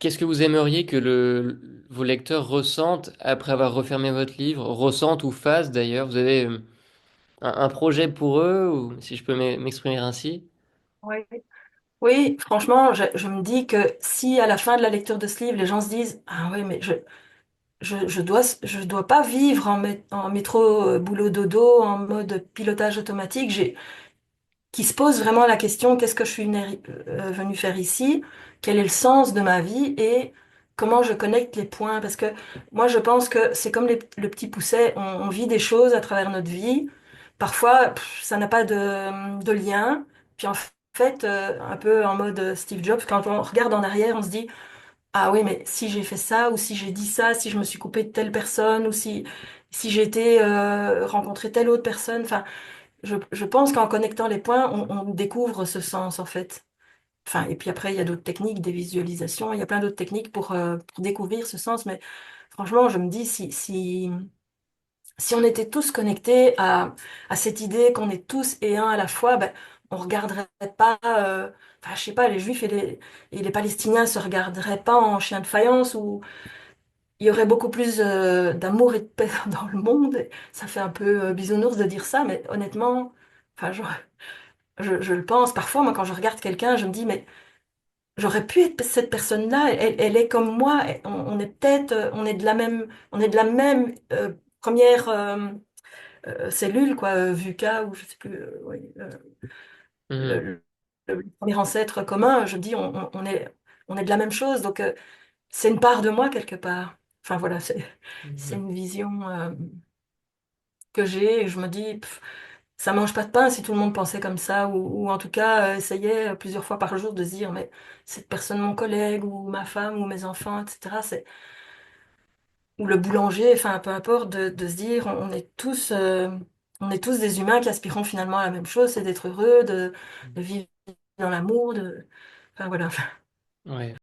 qu'est-ce que vous aimeriez que vos lecteurs ressentent après avoir refermé votre livre, ressentent ou fassent d'ailleurs? Vous avez un projet pour eux, ou si je peux m'exprimer ainsi? Oui, oui, franchement, je me dis que si à la fin de la lecture de ce livre, les gens se disent, ah oui, mais je dois pas vivre en métro boulot dodo, en mode pilotage automatique. Qui se pose vraiment la question, qu'est-ce que je suis venue faire ici? Quel est le sens de ma vie? Et comment je connecte les points? Parce que moi, je pense que c'est comme le petit pousset, on vit des choses à travers notre vie. Parfois, ça n'a pas de lien. Puis en fait, un peu en mode Steve Jobs, quand on regarde en arrière, on se dit, ah oui, mais si j'ai fait ça, ou si j'ai dit ça, si je me suis coupé de telle personne, ou si j'ai été rencontrer telle autre personne. Enfin, je pense qu'en connectant les points, on découvre ce sens en fait. Enfin, et puis après, il y a d'autres techniques, des visualisations, il y a plein d'autres techniques pour découvrir ce sens. Mais franchement, je me dis, si on était tous connectés à cette idée qu'on est tous et un à la fois, ben, on regarderait pas, enfin, je sais pas, les Juifs et les Palestiniens se regarderaient pas en chien de faïence, ou il y aurait beaucoup plus d'amour et de paix dans le monde. Ça fait un peu bisounours de dire ça, mais honnêtement, enfin, je le pense. Parfois, moi, quand je regarde quelqu'un, je me dis, mais j'aurais pu être cette personne-là. Elle est comme moi. On est peut-être, on est de la même première cellule, quoi, VUCA, ou je sais plus, oui, Mhm. le, le premier ancêtre commun. Je me dis, on est de la même chose. Donc, c'est une part de moi quelque part. Enfin, voilà, c'est Mhm. une vision que j'ai. Et je me dis, ça mange pas de pain si tout le monde pensait comme ça, ou en tout cas essayait plusieurs fois par jour de se dire, mais cette personne, mon collègue, ou ma femme, ou mes enfants, etc., ou le boulanger, enfin peu importe, de se dire, on est tous des humains qui aspirons finalement à la même chose, c'est d'être heureux, de vivre dans l'amour, enfin voilà. Ouais.